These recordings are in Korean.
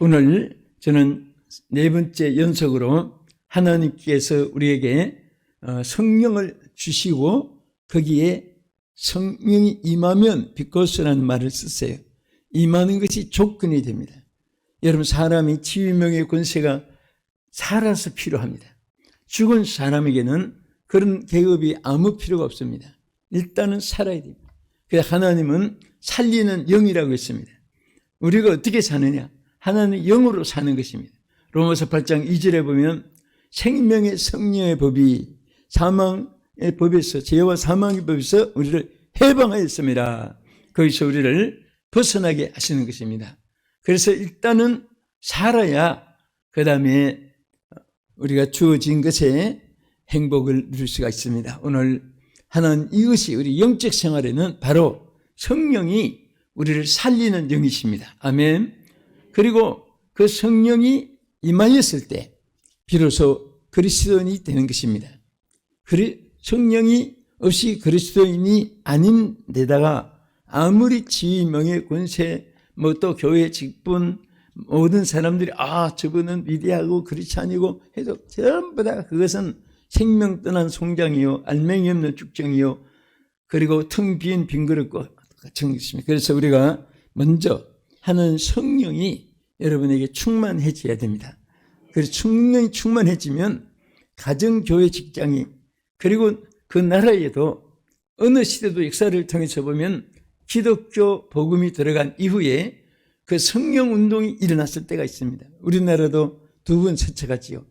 오늘 저는 네 번째 연속으로 하나님께서 우리에게 성령을 주시고 거기에 성령이 임하면 비코스라는 말을 썼어요. 임하는 것이 조건이 됩니다. 여러분, 사람이 치유명의 권세가 살아서 필요합니다. 죽은 사람에게는 그런 계급이 아무 필요가 없습니다. 일단은 살아야 됩니다. 그래서 하나님은 살리는 영이라고 했습니다. 우리가 어떻게 사느냐? 하나님의 영으로 사는 것입니다. 로마서 8장 2절에 보면 생명의 성령의 법이 사망의 법에서, 죄와 사망의 법에서 우리를 해방하였습니다. 거기서 우리를 벗어나게 하시는 것입니다. 그래서 일단은 살아야 그 다음에 우리가 주어진 것에 행복을 누릴 수가 있습니다. 오늘 하나님, 이것이 우리 영적 생활에는 바로 성령이 우리를 살리는 영이십니다. 아멘. 그리고 그 성령이 임하였을 때 비로소 그리스도인이 되는 것입니다. 성령이 없이 그리스도인이 아닌 데다가 아무리 지위, 명예, 권세, 또 교회 직분, 모든 사람들이 저분은 위대하고 크리스찬이고 해도 전부 다 그것은 생명 떠난 송장이요, 알맹이 없는 쭉정이요, 그리고 텅 빈 빈그릇과 같은 것입니다. 그래서 우리가 먼저 하는 성령이 여러분에게 충만해져야 됩니다. 그래서 성령이 충만해지면 가정, 교회, 직장이, 그리고 그 나라에도 어느 시대도 역사를 통해서 보면 기독교 복음이 들어간 이후에 그 성령 운동이 일어났을 때가 있습니다. 우리나라도 두 번 스쳐갔지요.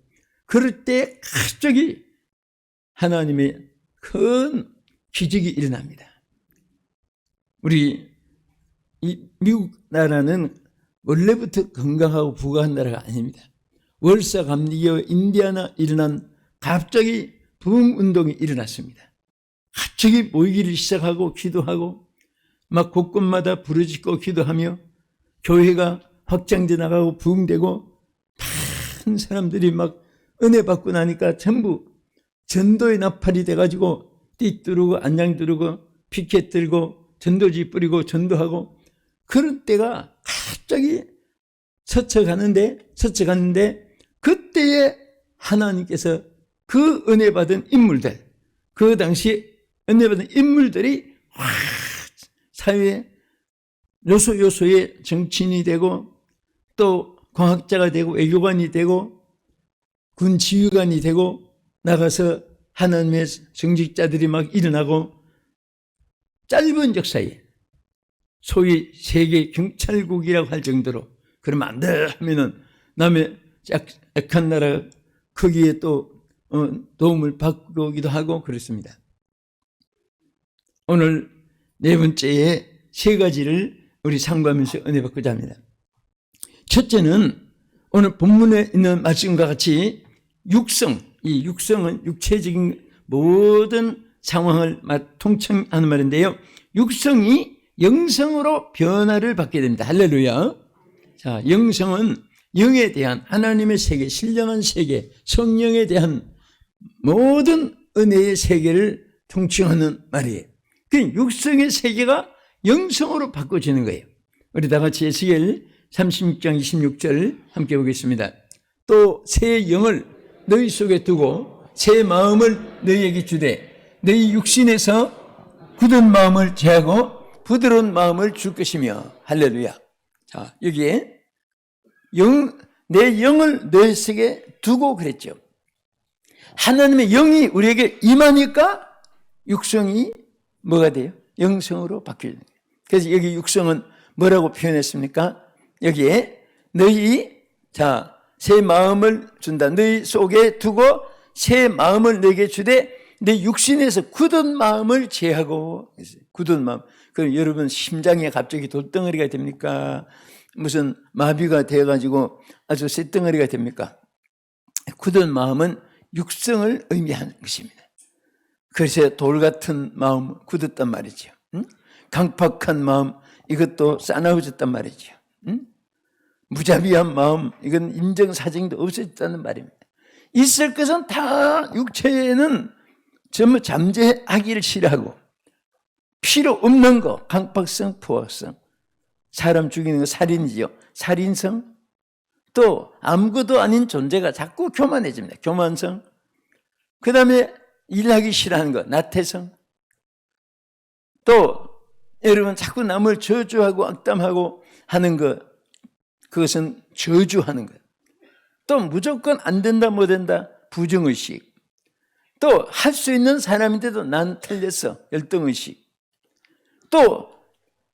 그럴 때 갑자기 하나님의 큰 기적이 일어납니다. 우리 이 미국 나라는 원래부터 건강하고 부강한 나라가 아닙니다. 월사 감리교 인디아나 일어난 갑자기 부흥 운동이 일어났습니다. 갑자기 모이기를 시작하고 기도하고 막 곳곳마다 부르짖고 기도하며 교회가 확장돼 나가고 부흥되고 많은 사람들이 막 은혜 받고 나니까 전부 전도의 나팔이 돼가지고 띠 두르고 안장 두르고 피켓 들고 전도지 뿌리고 전도하고, 그런 때가 갑자기 스쳐갔는데 그때에 하나님께서 그 은혜 받은 인물들, 그 당시 은혜 받은 인물들이 사회에 요소요소의 정치인이 되고 또 과학자가 되고 외교관이 되고 군 지휘관이 되고 나가서 하나님의 정직자들이 막 일어나고, 짧은 역사에 소위 세계 경찰국이라고 할 정도로, 그러면 안 돼 하면은 남의 약한 나라 거기에 또 도움을 받기도 하고 그렇습니다. 오늘 네 번째에 세 가지를 우리 상고하면서 은혜 받고자 합니다. 첫째는 오늘 본문에 있는 말씀과 같이 육성, 이 육성은 육체적인 모든 상황을 통칭하는 말인데요. 육성이 영성으로 변화를 받게 됩니다. 할렐루야. 자, 영성은 영에 대한 하나님의 세계, 신령한 세계, 성령에 대한 모든 은혜의 세계를 통칭하는 말이에요. 그 육성의 세계가 영성으로 바꿔지는 거예요. 우리 다 같이 에스겔 36장 26절 함께 보겠습니다. 또 새 영을 너희 속에 두고 새 마음을 너희에게 주되 너희 육신에서 굳은 마음을 제하고 부드러운 마음을 줄 것이며. 할렐루야. 자, 여기에 내 영을 너희 속에 두고 그랬죠. 하나님의 영이 우리에게 임하니까 육성이 뭐가 돼요? 영성으로 바뀌어요. 그래서 여기 육성은 뭐라고 표현했습니까? 여기에 새 마음을 준다. 너희 속에 두고 새 마음을 너에게 주되 내 육신에서 굳은 마음을 제하고. 굳은 마음. 그럼 여러분 심장에 갑자기 돌덩어리가 됩니까? 무슨 마비가 되어가지고 아주 쇳덩어리가 됩니까? 굳은 마음은 육성을 의미하는 것입니다. 그래서 돌 같은 마음 굳었단 말이죠. 강팍한 마음, 이것도 싸나워졌단 말이죠. 무자비한 마음, 이건 인정사정도 없어졌다는 말입니다. 있을 것은 다 육체에는 전부 잠재하기를 싫어하고 필요 없는 거, 강팍성, 포악성, 사람 죽이는 거 살인이죠. 살인성, 또 아무것도 아닌 존재가 자꾸 교만해집니다. 교만성. 그 다음에 일하기 싫어하는 것, 나태성. 또 여러분 자꾸 남을 저주하고 악담하고 하는 것, 그것은 저주하는 것. 또 무조건 안 된다 못 된다, 부정의식. 또 할 수 있는 사람인데도 난 틀렸어, 열등의식. 또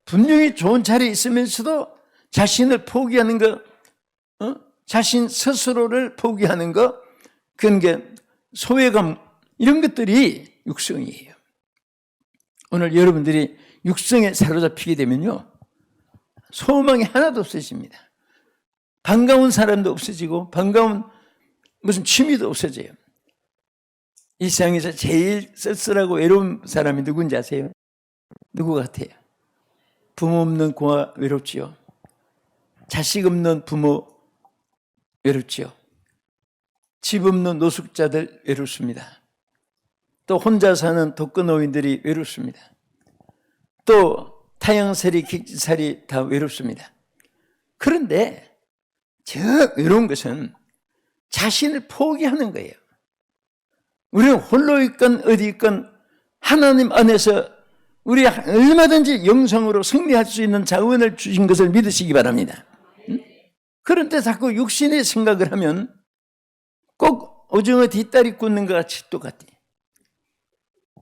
분명히 좋은 자리에 있으면서도 자신을 포기하는 것, 자신 스스로를 포기하는 것, 그런 게 소외감, 이런 것들이 육성이에요. 오늘 여러분들이 육성에 사로잡히게 되면요, 소망이 하나도 없어집니다. 반가운 사람도 없어지고 반가운 무슨 취미도 없어져요. 이 세상에서 제일 쓸쓸하고 외로운 사람이 누군지 아세요? 누구 같아요? 부모 없는 고아 외롭지요. 자식 없는 부모 외롭지요. 집 없는 노숙자들 외롭습니다. 또 혼자 사는 독거노인들이 외롭습니다. 또 타향살이, 객지살이 다 외롭습니다. 그런데 저 외로운 것은 자신을 포기하는 거예요. 우리는 홀로 있건 어디 있건 하나님 안에서 우리 얼마든지 영성으로 승리할 수 있는 자원을 주신 것을 믿으시기 바랍니다. 그런데 자꾸 육신의 생각을 하면 꼭 오징어 뒷다리 꽂는 것 같이 똑같아.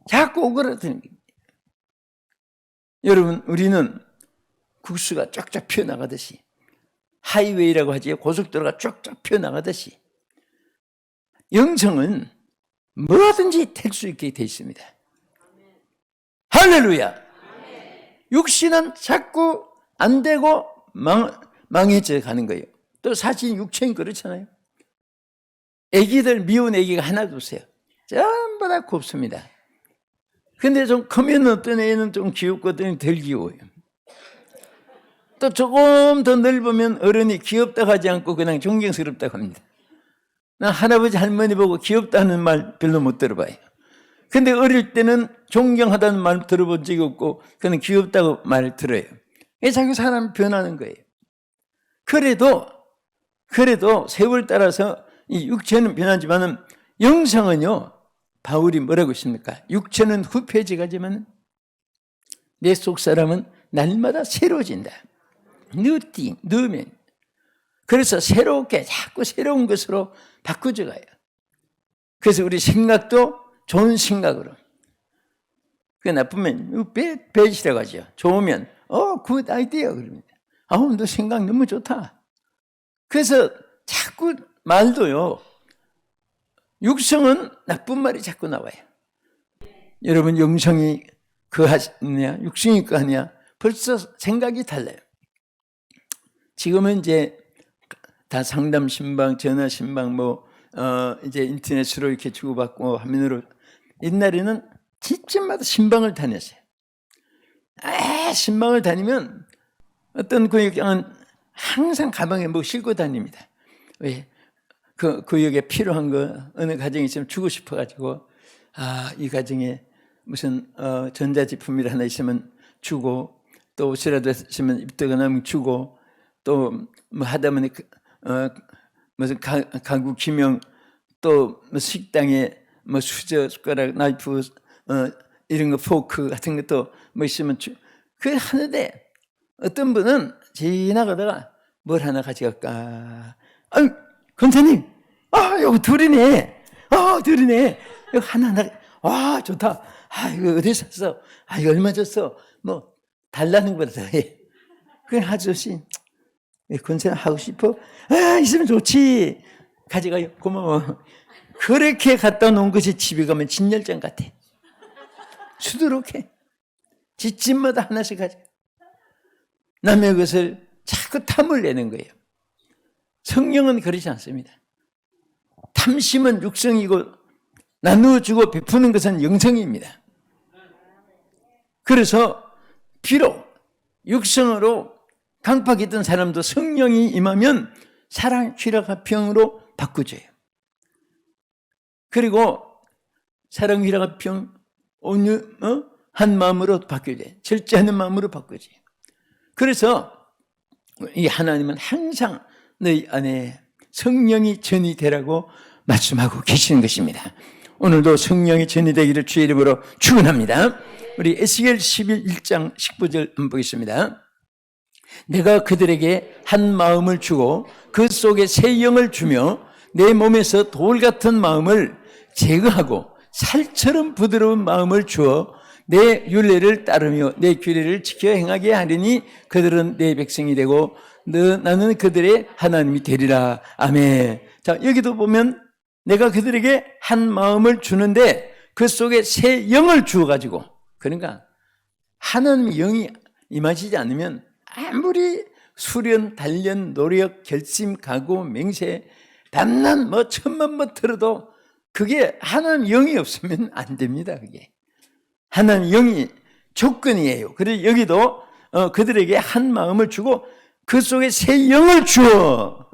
자꾸 오그라드는 겁니다. 여러분, 우리는 국수가 쫙쫙 피어나가듯이, 하이웨이라고 하지, 고속도로가 쫙쫙 피어나가듯이 영성은 뭐든지 될 수 있게 되어 있습니다. 할렐루야. 육신은 자꾸 안 되고 망해져 가는 거예요. 또 사실 육체는 그렇잖아요. 애기들, 미운 애기가 하나도 없어요. 전부 다 곱습니다. 근데 좀 크면 어떤 애는 좀 귀엽고 어떤 애는 덜 귀여워요. 또 조금 더 넓으면 어른이 귀엽다고 하지 않고 그냥 존경스럽다고 합니다. 나 할아버지 할머니 보고 귀엽다는 말 별로 못 들어봐요. 근데 어릴 때는 존경하다는 말 들어본 적이 없고 그냥 귀엽다고 말 들어요. 이게 자꾸 사람 변하는 거예요. 그래도 세월 따라서 이 육체는 변하지만은 영성은요, 바울이 뭐라고 했습니까? 육체는 후패지 가지만 내 속 사람은 날마다 새로워진다. 넣으면. 그래서 새롭게 자꾸 새로운 것으로 바꾸져 가요. 그래서 우리 생각도 좋은 생각으로. 그 나쁘면 배시라고 하죠. 좋으면 굿 아이디어 그럽니다. 너 생각 너무 좋다. 그래서 자꾸 말도요, 육성은 나쁜 말이 자꾸 나와요. 여러분, 영성이 그하냐 육성이 그하냐 벌써 생각이 달라요. 지금은 이제 다 상담 신방, 전화 신방, 이제 인터넷으로 이렇게 주고받고 화면으로. 옛날에는 집집마다 신방을 다녔어요. 신방을 다니면 어떤 구역장은 항상 가방에 뭐 싣고 다닙니다. 왜? 그 구역에 필요한 거 어느 가정이 있으면 주고 싶어가지고, 이 가정에 무슨 전자제품이 하나 있으면 주고, 또 옷이라도 있으면 입더거나 주고, 또 뭐 하다 보니 무슨 가구 기명, 또 뭐 식당에 뭐 수저, 숟가락, 나이프, 이런 거 포크 같은 것도 뭐 있으면 그게 하는데, 어떤 분은 지나가다가 뭘 하나 가져갈까? 권사님, 이거 둘이네. 둘이네. 이거 하나, 좋다. 이거 어디서 샀어? 이거 얼마 줬어? 뭐 달라는 것보다 해. 그냥 아저씨, 권사님 하고 싶어? 있으면 좋지. 가져가요. 고마워. 그렇게 갖다 놓은 것이 집에 가면 진열장 같아. 수두룩해. 집집마다 하나씩 가져. 남의 것을 자꾸 탐을 내는 거예요. 성령은 그렇지 않습니다. 탐심은 육성이고 나누어주고 베푸는 것은 영성입니다. 그래서 비록 육성으로 강팍했던 사람도 성령이 임하면 사랑, 희락, 화평으로 바꾸져요. 그리고 사랑, 희락, 화평, 온유, 한 마음으로 바뀌어져요. 절제하는 마음으로 바뀌어져요. 그래서 이 하나님은 항상 너희 안에 성령이 전이 되라고 말씀하고 계시는 것입니다. 오늘도 성령이 전이 되기를 주의 이름으로 축원합니다. 우리 에스겔 11장 19절 한번 보겠습니다. 내가 그들에게 한 마음을 주고 그 속에 새 영을 주며 내 몸에서 돌 같은 마음을 제거하고 살처럼 부드러운 마음을 주어 내 율례를 따르며 내 규례를 지켜 행하게 하리니 그들은 내 백성이 되고 나는 그들의 하나님이 되리라. 아멘. 자, 여기도 보면 내가 그들에게 한 마음을 주는데 그 속에 새 영을 주어가지고, 그러니까 하나님의 영이 임하시지 않으면 아무리 수련, 단련, 노력, 결심, 각오, 맹세, 단난 뭐 천만 번 들어도 그게 하나님 영이 없으면 안 됩니다. 그게 하나님 영이 조건이에요. 그래서 여기도 그들에게 한 마음을 주고 그 속에 새 영을 주어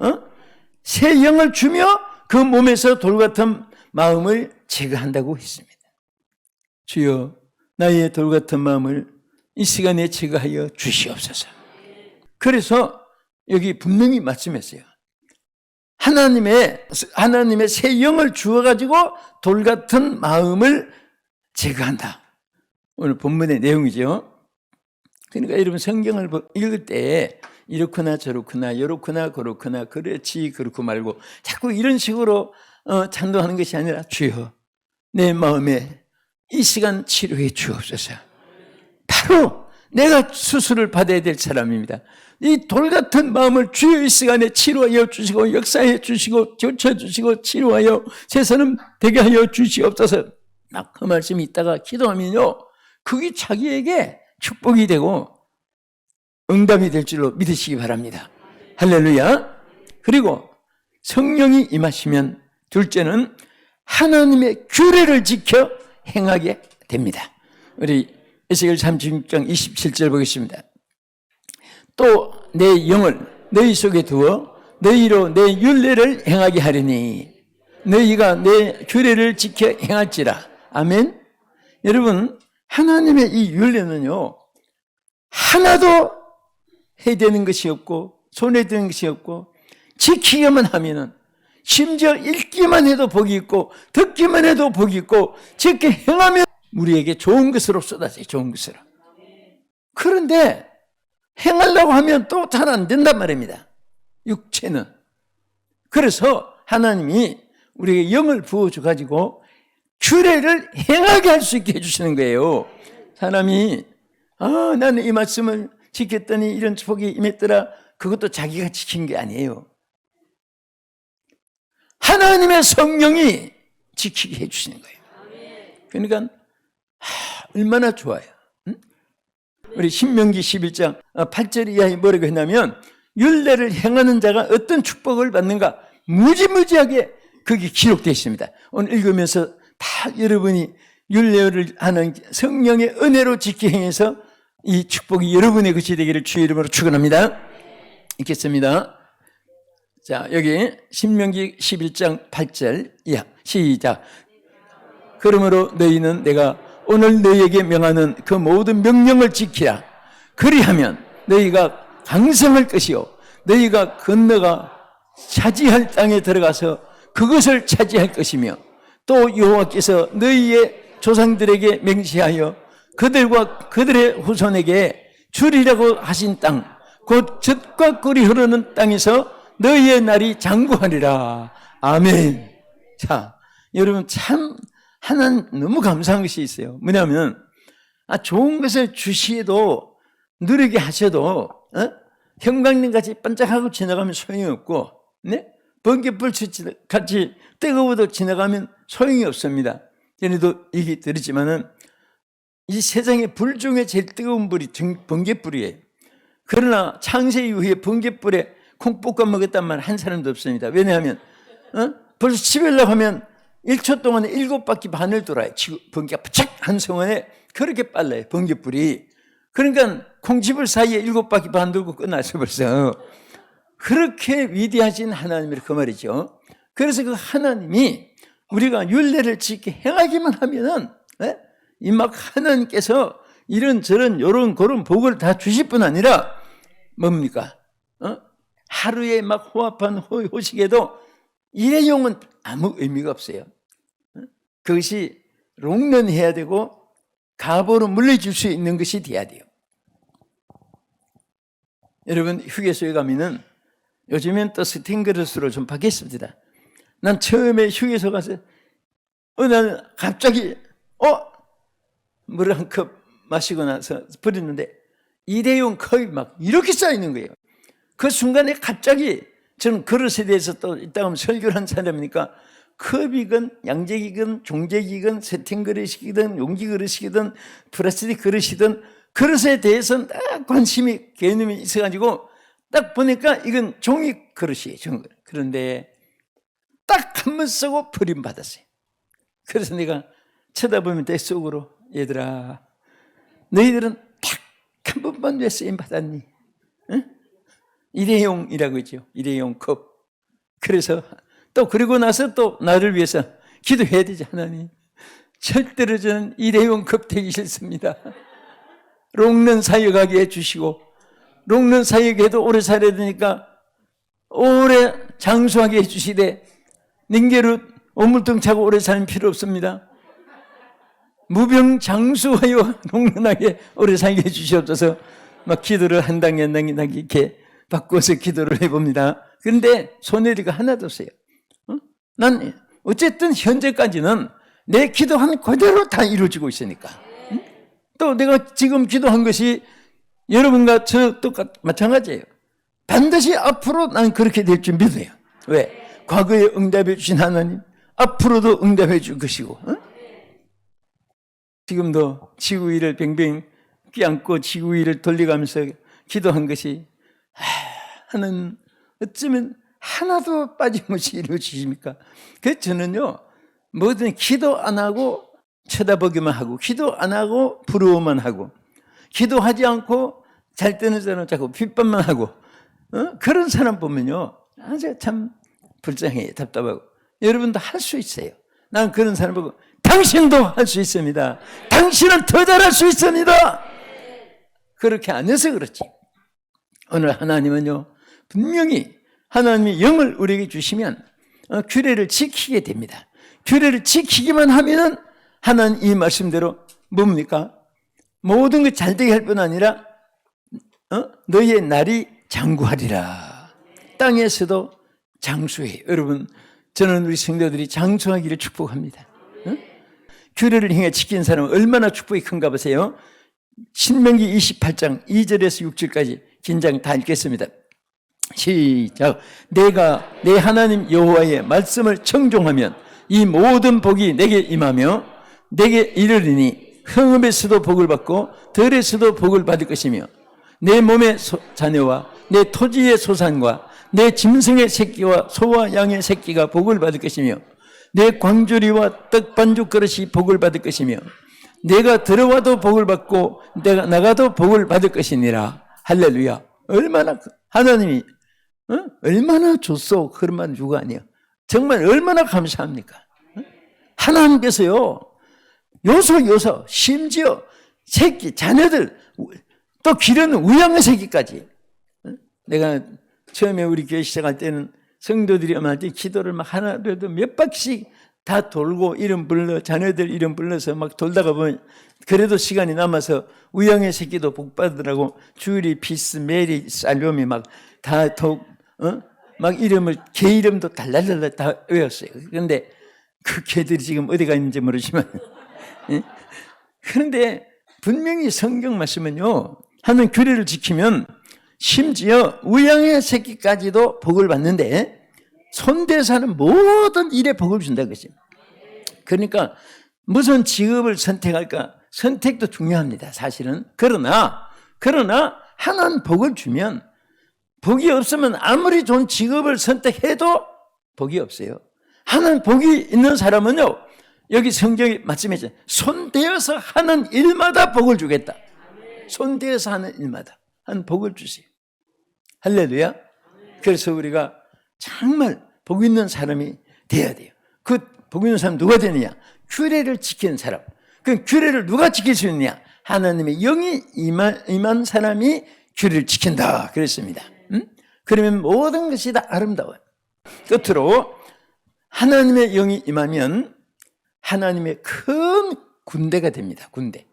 새 영을 주며 그 몸에서 돌 같은 마음을 제거한다고 했습니다. 주여, 나의 돌 같은 마음을 이 시간에 제거하여 주시옵소서. 그래서 여기 분명히 말씀했어요. 하나님의 새 영을 주어가지고 돌 같은 마음을 제거한다. 오늘 본문의 내용이죠. 그러니까 여러분 성경을 읽을 때 이렇구나 저렇구나 요렇구나 그렇구나 그렇지 그렇고 말고 자꾸 이런 식으로 찬송하는 것이 아니라 주여 내 마음에 이 시간 치료해 주옵소서. 바로 내가 수술을 받아야 될 사람입니다. 이 돌 같은 마음을 주여 이 시간에 치료하여 주시고 역사해 주시고 고쳐주시고 치료하여 세상은 되게 하여 주시옵소서. 막 그 말씀이 있다가 기도하면요 그게 자기에게 축복이 되고 응답이 될 줄로 믿으시기 바랍니다. 할렐루야. 그리고 성령이 임하시면 둘째는 하나님의 규례를 지켜 행하게 됩니다. 우리 에스겔 36장 27절 보겠습니다. 또 내 영을 너희 속에 두어 너희로 내 율례를 행하게 하리니 너희가 내 규례를 지켜 행할지라. 아멘. 여러분 하나님의 이 율례는요 하나도 해되는 것이 없고 손에 드는 것이 없고 지키기만 하면은 심지어 읽기만 해도 복이 있고 듣기만 해도 복이 있고 지켜 행하면 우리에게 좋은 것으로 쏟아져요. 좋은 것으로. 그런데 행하려고 하면 또 잘 안 된단 말입니다. 육체는. 그래서 하나님이 우리에게 영을 부어줘가지고 규례를 행하게 할 수 있게 해주시는 거예요. 사람이 나는 이 말씀을 지켰더니 이런 축복이 임했더라. 그것도 자기가 지킨 게 아니에요. 하나님의 성령이 지키게 해주시는 거예요. 그러니까 얼마나 좋아요. 응? 우리 신명기 11장 8절 이하에 뭐라고 했냐면 율례를 행하는 자가 어떤 축복을 받는가 무지무지하게 그게 기록되어 있습니다. 오늘 읽으면서 다 여러분이 율례를 하는 성령의 은혜로 지켜 행해서 이 축복이 여러분의 것이 되기를 주의 이름으로 축원합니다. 읽겠습니다. 자, 여기 신명기 11장 8절 이하 시작. 그러므로 너희는 내가 오늘 너희에게 명하는 그 모든 명령을 지키라. 그리하면 너희가 강성할 것이요 너희가 건너가 차지할 땅에 들어가서 그것을 차지할 것이며 또 여호와께서 너희의 조상들에게 맹세하여 그들과 그들의 후손에게 주리라고 하신 땅 곧 젖과 꿀이 흐르는 땅에서 너희의 날이 장구하리라. 아멘. 자, 여러분 참 하나님 너무 감사한 것이 있어요. 뭐냐면 좋은 것을 주시에도 누리게 하셔도 형광등같이 반짝하고 지나가면 소용이 없고 네? 번개불 같이 뜨거워도 지나가면 소용이 없습니다. 전에도 얘기 드렸지만은 이 세상의 불 중에 제일 뜨거운 불이 번개불이에요. 그러나 창세 이후에 번개불에 콩 볶아 먹었단 말 한 사람도 없습니다. 왜냐하면 벌써 집에려고 하면 1초 동안에 7바퀴 반을 돌아요. 번개가 팍 한 성원에 그렇게 빨라요. 번개불이. 그러니까 콩집을 사이에 7바퀴 반 돌고 끝났어 벌써. 그렇게 위대하신 하나님이라 그 말이죠. 그래서 그 하나님이 우리가 율례를 지켜 행하기만 하면은 이 막 하나님께서 이런저런 요런 그런 복을 다 주실 뿐 아니라 뭡니까? 하루에 막 호합한 호식에도 일회용은 아무 의미가 없어요. 그것이 롱런해야 되고 가보로 물려줄 수 있는 것이 돼야 돼요. 여러분, 휴게소에 가면은 요즘엔 또 스팀 그릇으로 좀 바뀌었습니다. 난 처음에 휴게소 가서 날 갑자기 물 한 컵 마시고 나서 버렸는데 일회용 컵이 막 이렇게 쌓이는 거예요. 그 순간에 갑자기 저는 그릇에 대해서 또 이따가 하면 설교를 한 사람이니까 컵이건 양재기건 종재기건 세팅 그릇이든 용기 그릇이든 플라스틱 그릇이든 그릇에 대해서는 딱 관심이 개념이 있어가지고 딱 보니까 이건 종이 그릇이에요. 종이 그릇. 그런데 딱 한 번 쓰고 버림받았어요. 그래서 내가 쳐다보면 내 속으로 얘들아 너희들은 딱 한 번만 왜 쓰임 받았니? 응? 일회용이라고 했죠. 일회용 컵. 그래서 또 그리고 나서 또 나를 위해서 기도해야 되지. 하나님 절대로 저는 일회용 컵 되기 싫습니다. 롱런 사역하게 해주시고 롱런 사역에도 오래 살아야 되니까 오래 장수하게 해주시되 닌게로 오물통 차고 오래 사는 필요 없습니다. 무병장수하여 롱런하게 오래 살게 해주시옵소서. 막 기도를 한 단계 한 단계 이렇게 바꿔서 기도를 해봅니다. 그런데 손해리가 하나도 없어요. 난 어쨌든 현재까지는 내 기도한 그대로 다 이루어지고 있으니까. 또 내가 지금 기도한 것이 여러분과 저 똑같 마찬가지예요. 반드시 앞으로 난 그렇게 될 줄 믿어요. 왜? 과거에 응답해 주신 하나님 앞으로도 응답해 줄 것이고 지금도 지구 위를 뱅뱅 끼안고 지구 위를 돌려가면서 기도한 것이 하는 어쩌면 하나도 빠짐없이 이루어지십니까? 그래서 저는요 뭐든 기도 안 하고 쳐다보기만 하고 기도 안 하고 부러워만 하고 기도하지 않고 잘 때는 사람 자꾸 핍박만 하고 그런 사람 보면요 아주 참 불쌍해요. 답답하고. 여러분도 할 수 있어요. 난 그런 사람 보고 당신도 할 수 있습니다. 당신은 더 잘할 수 있습니다. 그렇게 안 해서 그렇지. 오늘 하나님은요 분명히 하나님이 영을 우리에게 주시면 규례를 지키게 됩니다. 규례를 지키기만 하면은 하나님 이 말씀대로 뭡니까? 모든 것 잘되게 할 뿐 아니라 너희의 날이 장구하리라. 땅에서도 장수해요. 여러분 저는 우리 성도들이 장수하기를 축복합니다. 규례를 행해 지킨 사람은 얼마나 축복이 큰가 보세요. 신명기 28장 2절에서 6절까지 긴장 다 읽겠습니다. 시작. 내가 내 하나님 여호와의 말씀을 청종하면 이 모든 복이 내게 임하며 내게 이르리니 흥음에서도 복을 받고 덜에서도 복을 받을 것이며 내 몸의 자녀와 내 토지의 소산과 내 짐승의 새끼와 소와 양의 새끼가 복을 받을 것이며 내 광주리와 떡 반죽 그릇이 복을 받을 것이며 내가 들어와도 복을 받고 내가 나가도 복을 받을 것이니라. 할렐루야. 얼마나 하나님이 얼마나 줬어. 그런 말 누가 아니에요. 정말 얼마나 감사합니까? 하나님께서요 요소 심지어 새끼 자녀들 또 기르는 우양의 새끼까지. 내가 처음에 우리 교회 시작할 때는 성도들이 아마 기도를 막 하나라도 몇 바퀴씩 다 돌고 이름 불러 자녀들 이름 불러서 막 돌다가 보면 그래도 시간이 남아서 우양의 새끼도 복 받으라고 주리, 피스, 메리, 살롬이 막 다 막 이름을 개 이름도 달달달달 다 외웠어요. 그런데 그 개들이 지금 어디가 있는지 모르지만 그런데 분명히 성경 말씀은요 하는 규례를 지키면 심지어 우양의 새끼까지도 복을 받는데 손대서 하는 모든 일에 복을 준다는 것입니다. 그러니까 무슨 직업을 선택할까? 선택도 중요합니다. 사실은. 그러나 하나님 복을 주면 복이 없으면 아무리 좋은 직업을 선택해도 복이 없어요. 하나님 복이 있는 사람은요 여기 성경이 말씀했잖아요. 손대어서 하는 일마다 복을 주겠다. 손대어서 하는 일마다 한 복을 주세요. 할렐루야. 그래서 우리가 정말 복 있는 사람이 돼야 돼요. 그 복 있는 사람 누가 되느냐? 규례를 지키는 사람. 그 규례를 누가 지킬 수 있느냐? 하나님의 영이 임한 사람이 규례를 지킨다 그랬습니다. 그러면 모든 것이 다 아름다워요. 끝으로 하나님의 영이 임하면 하나님의 큰 군대가 됩니다. 군대.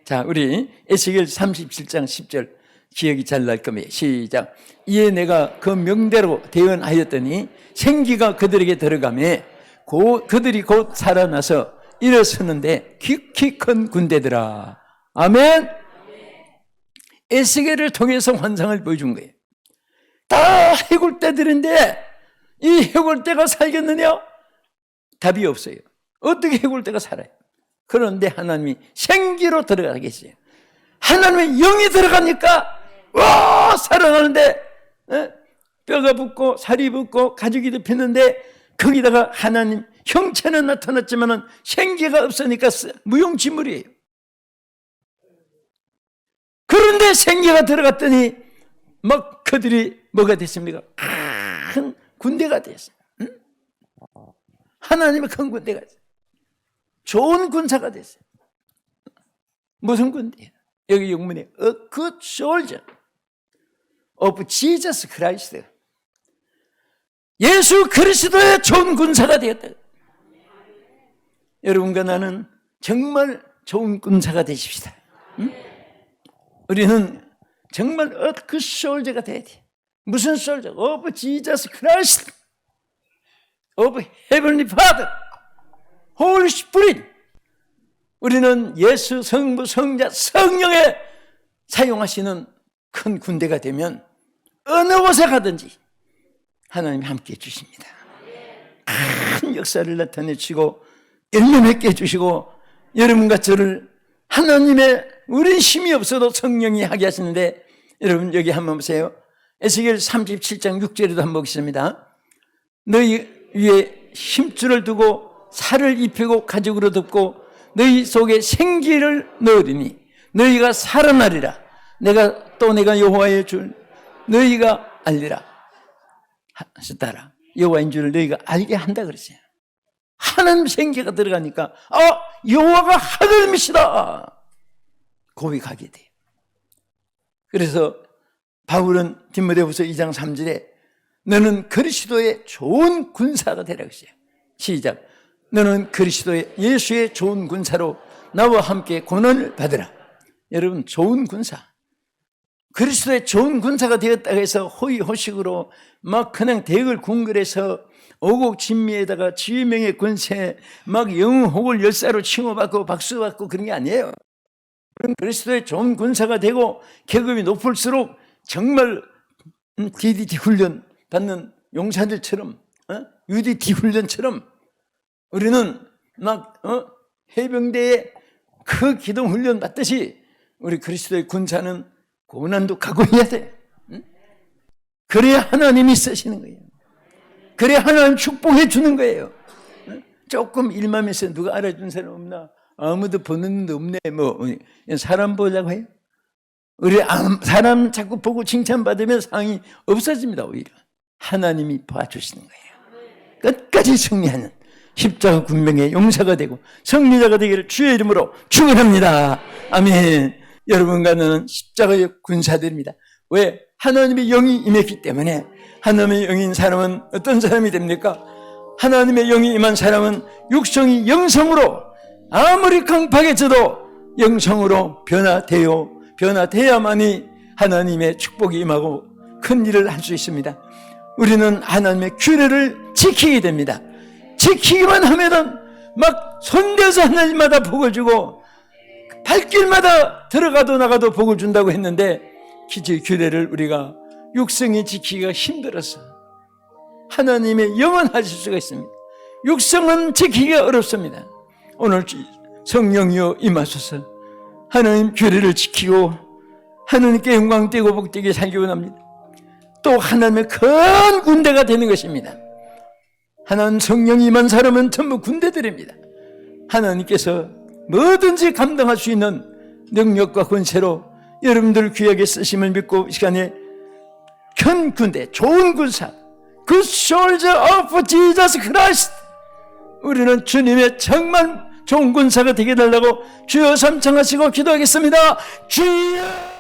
자, 우리 에스겔 37장 10절 기억이 잘 날 겁니다. 시작. 이에 내가 그 명대로 대언하였더니 생기가 그들에게 들어가매 그들이 곧 살아나서 일어서는데 깊이 큰 군대더라. 아멘. 에스겔을 통해서 환상을 보여준 거예요. 다 해골떼들인데 이 해골떼가 살겠느냐? 답이 없어요. 어떻게 해골떼가 살아요? 그런데 하나님이 생기로 들어가게 했어요. 하나님의 영이 들어가니까 와 살아나는데 뼈가 붙고 살이 붙고 가죽이 덮였는데 거기다가 하나님 형체는 나타났지만 생기가 없으니까 무용지물이에요. 그런데 생기가 들어갔더니 막 그들이 뭐가 됐습니까? 큰 군대가 됐어요. 하나님의 큰 군대가 됐어요. 좋은 군사가 됐어요. 무슨 군대예요? 여기 영문에 A good soldier of Jesus Christ. 예수 그리스도의 좋은 군사가 되었다. 여러분과 나는 정말 좋은 군사가 되십시다. 응? 우리는 정말 A good soldier가 돼야 돼. 무슨 soldier? Of Jesus Christ, of Heavenly Father, Holy Spirit. 우리는 예수, 성부, 성자, 성령에 사용하시는 큰 군대가 되면 어느 곳에 가든지 하나님이 함께 해주십니다. 큰 역사를 나타내 주시고 열매 맺게 해주시고 여러분과 저를 하나님의 우린 힘이 없어도 성령이 하게 하시는데 여러분 여기 한번 보세요. 에스겔 37장 6절에도 한번 보겠습니다. 너희 위에 힘줄을 두고 살을 입히고 가죽으로 덮고 너희 속에 생기를 넣으리니 너희가 살아나리라. 내가 여호와의 줄 너희가 알리라 하셨다라. 여호와인 줄을 너희가 알게 한다 그랬어요. 하나님 생기가 들어가니까 여호와가 하나님이시다 고백하게 돼요. 그래서 바울은 디모데후서 2장 3절에 너는 그리스도의 좋은 군사가 되라 그랬어요. 시작. 너는 그리스도의 예수의 좋은 군사로 나와 함께 고난을 받으라. 여러분 좋은 군사, 그리스도의 좋은 군사가 되었다고 해서 호의호식으로 막 그냥 대걸 궁궐에서 오곡진미에다가 지휘명의 권세 막 영웅혹을 열사로 칭호받고 박수받고 그런 게 아니에요. 그리스도의 좋은 군사가 되고 계급이 높을수록 정말 DDT 훈련 받는 용사들처럼 UDT 훈련처럼 우리는 막 해병대의 그 기동 훈련 받듯이 우리 그리스도의 군사는 고난도 각오해야 돼. 그래야 하나님이 쓰시는 거예요. 그래야 하나님 축복해 주는 거예요. 조금 일하면서 누가 알아준 사람 없나? 아무도 보는 데 없네. 뭐 사람 보자고 해요. 우리 사람 자꾸 보고 칭찬받으면 상이 없어집니다. 오히려 하나님이 봐주시는 거예요. 끝까지 승리하는 십자가 군명의 용사가 되고 승리자가 되기를 주의 이름으로 축원합니다. 아멘. 여러분과 나는 십자가의 군사들입니다. 왜? 하나님의 영이 임했기 때문에. 하나님의 영인 사람은 어떤 사람이 됩니까? 하나님의 영이 임한 사람은 육성이 영성으로 아무리 강팍해져도 영성으로 변화되어야만이 하나님의 축복이 임하고 큰 일을 할 수 있습니다. 우리는 하나님의 규례를 지키게 됩니다. 지키기만 하면은 막 손대서 하나님마다 복을 주고 발길마다 들어가도 나가도 복을 준다고 했는데 기지 규례를 우리가 육성이 지키기가 힘들어서 하나님의 영은 하실 수가 있습니다. 육성은 지키기가 어렵습니다. 오늘 성령이여 임하소서. 하나님 규례를 지키고 하나님께 영광 떼고 복되게 살기 원합니다. 또 하나님의 큰 군대가 되는 것입니다. 하나님 성령이 임한 사람은 전부 군대들입니다. 하나님께서 뭐든지 감당할 수 있는 능력과 권세로 여러분들 귀하게 쓰심을 믿고 이 시간에 큰 군대, 좋은 군사, Good soldier of Jesus Christ, 우리는 주님의 정말 좋은 군사가 되게 해달라고 주여 삼창하시고 기도하겠습니다. 주여